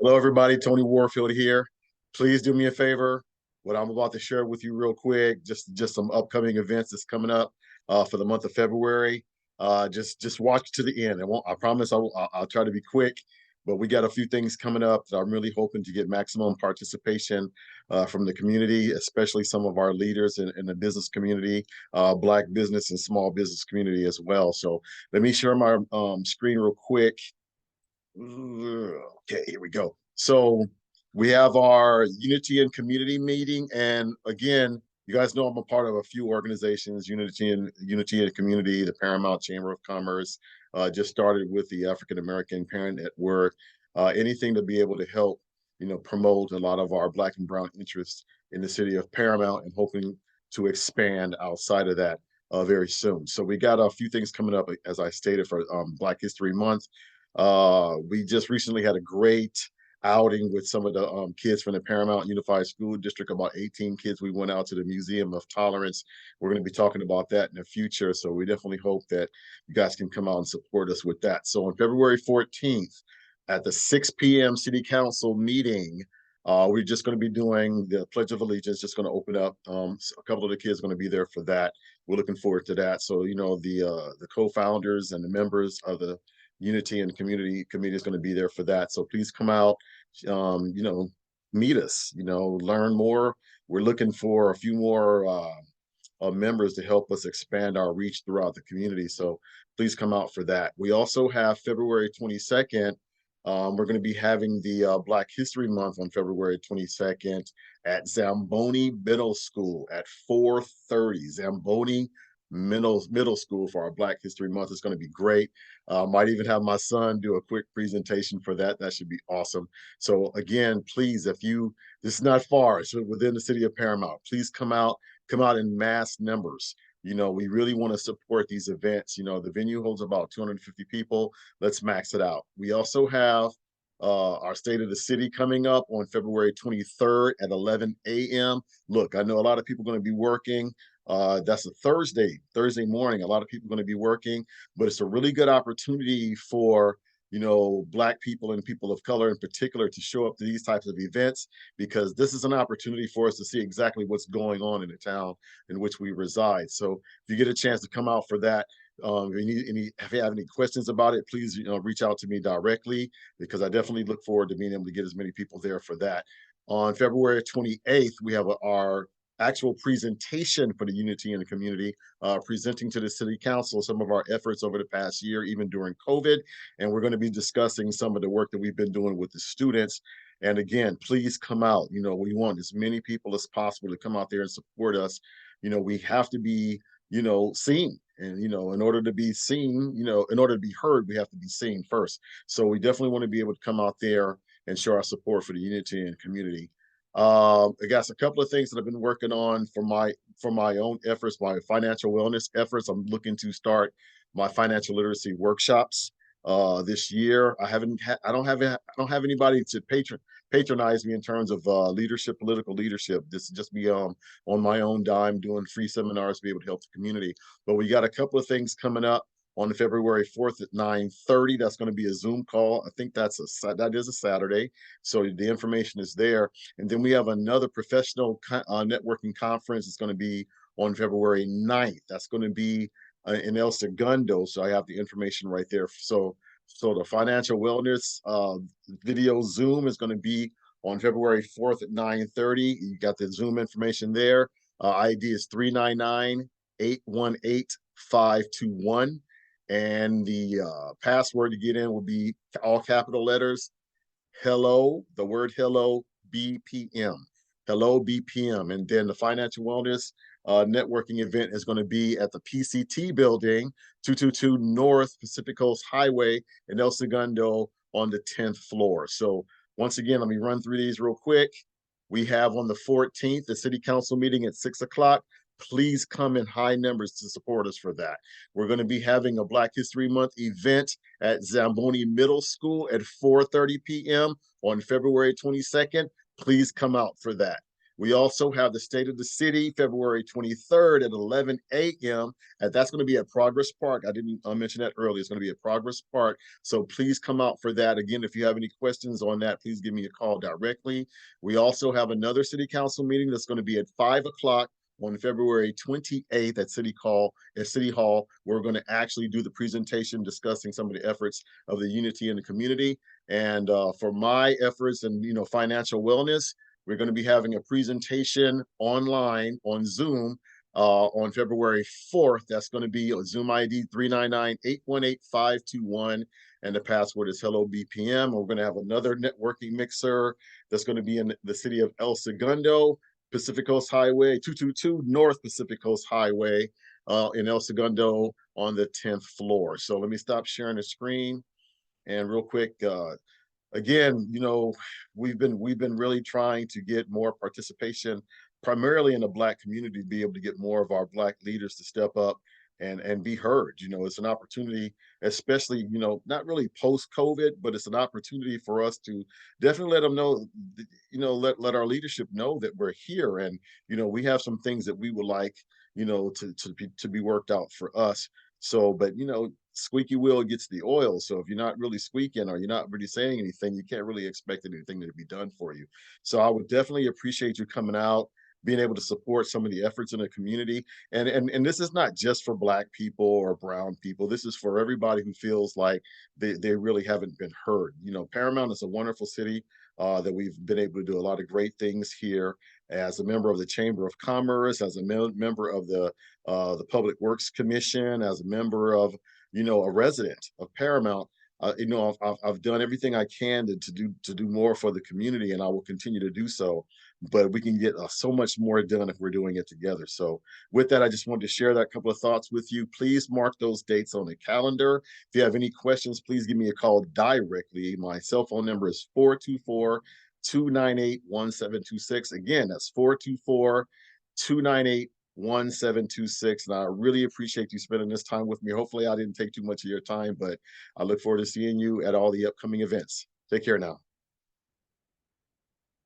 Hello, everybody. Tony Warfield here. Please do me a favor. What I'm about to share with you real quick, just some upcoming events that's coming up for the month of February. Just watch to the end. I promise I'll try to be quick, but we got a few things coming up that I'm really hoping to get maximum participation from the community, especially some of our leaders in the business community, Black business and small business community as well. So let me share my screen real quick. Okay, here we go. So we have our Unity and Community meeting, and again, you guys know I'm a part of a few organizations: Unity and Community, the Paramount Chamber of Commerce. Just started with the African American Parent Network. Anything to be able to help, promote a lot of our Black and Brown interests in the city of Paramount, and hoping to expand outside of that very soon. So we got a few things coming up, as I stated, for Black History Month. We just recently had a great outing with some of the kids from the Paramount Unified School District, about 18 kids. We went out to the Museum of Tolerance. We're going to be talking about that in the future. So we definitely hope that you guys can come out and support us with that. So on February 14th at the 6 p.m. City Council meeting, we're just going to be doing the Pledge of Allegiance, just going to open up. A couple of the kids are going to be there for that. We're looking forward to that. So, the co-founders and the members of the Unity and Community Committee is going to be there for that. So please come out, meet us, learn more. We're looking for a few more members to help us expand our reach throughout the community. So please come out for that. We also have February 22nd. We're going to be having the Black History Month on February 22nd at Zamboni Middle School at 4:30. Zamboni Middle School for our Black History Month. It's going to be great. Might even have my son do a quick presentation for that. That should be awesome. So again, please, this is not far, it's within the city of Paramount. Please come out in mass numbers. We really want to support these events. The venue holds about 250 people. Let's max it out. We also have our State of the City coming up on February 23rd at 11 a.m. Look, I know a lot of people are going to be working. That's a Thursday morning. A lot of people are going to be working, but it's a really good opportunity for Black people and people of color in particular to show up to these types of events, because this is an opportunity for us to see exactly what's going on in the town in which we reside. So if you get a chance to come out for that, if you have any questions about it, please reach out to me directly, because I definitely look forward to being able to get as many people there for that. On February 28th, we have our actual presentation for the Unity in the Community, presenting to the City Council some of our efforts over the past year, even during COVID. And we're going to be discussing some of the work that we've been doing with the students. And again, please come out. We want as many people as possible to come out there and support us. We have to be, seen. And, in order to be seen, in order to be heard, we have to be seen first. So we definitely want to be able to come out there and show our support for the Unity and Community. I guess a couple of things that I've been working on for my own efforts, my financial wellness efforts. I'm looking to start my financial literacy workshops this year. I don't have anybody to patronize me in terms of political leadership. This is just me on my own dime, doing free seminars to be able to help the community. But we got a couple of things coming up on February 4th at 9:30. That's going to be a Zoom call. I think that is a Saturday. So the information is there. And then we have another professional networking conference. It's going to be on February 9th. That's going to be in El Segundo. So I have the information right there. So the financial wellness video Zoom is going to be on February 4th at 9:30. You got the Zoom information there. ID is 399-818-521. And the password to get in will be all capital letters, hello, the word hello, BPM, hello, BPM. And then the financial wellness networking event is going to be at the PCT building, 222 North Pacific Coast Highway in El Segundo on the 10th floor. So once again, let me run through these real quick. We have on the 14th, the city council meeting at 6 o'clock. Please come in high numbers to support us for that. We're going to be having a Black History Month event at Zamboni Middle School at 4:30 p.m. on February 22nd. Please come out for that. We also have the State of the City, February 23rd at 11 a.m. And that's going to be at Progress Park. I didn't mention that earlier. It's going to be at Progress Park. So please come out for that. Again, if you have any questions on that, please give me a call directly. We also have another city council meeting that's going to be at 5 o'clock on February 28th at City Hall, we're going to actually do the presentation discussing some of the efforts of the unity in the community. And for my efforts and financial wellness, we're going to be having a presentation online on Zoom on February 4th. That's going to be a Zoom ID 399-818-521. And the password is Hello BPM. We're going to have another networking mixer that's going to be in the city of El Segundo, Pacific Coast Highway, 222 North Pacific Coast Highway in El Segundo on the 10th floor. So let me stop sharing the screen. And real quick, again, we've been really trying to get more participation, primarily in the Black community, to be able to get more of our Black leaders to step up and be heard. It's an opportunity, especially, not really post-COVID, but it's an opportunity for us to definitely let them know, let our leadership know that we're here, and we have some things that we would like, to be worked out for us. So, but squeaky wheel gets the oil. So if you're not really squeaking or you're not really saying anything, you can't really expect anything to be done for you. So I would definitely appreciate you coming out, being able to support some of the efforts in the community. And this is not just for Black people or brown people. This is for everybody who feels like they really haven't been heard. Paramount is a wonderful city that we've been able to do a lot of great things here as a member of the Chamber of Commerce, as a member of the Public Works Commission, as a member of, a resident of Paramount. I've done everything I can to do more for the community, and I will continue to do so. But we can get so much more done if we're doing it together. So with that, I just wanted to share that couple of thoughts with you. Please mark those dates on the calendar. If you have any questions, please give me a call directly. My cell phone number is 424-298-1726. Again, that's 424-298-1726. And I really appreciate you spending this time with me. Hopefully I didn't take too much of your time, but I look forward to seeing you at all the upcoming events. Take care now.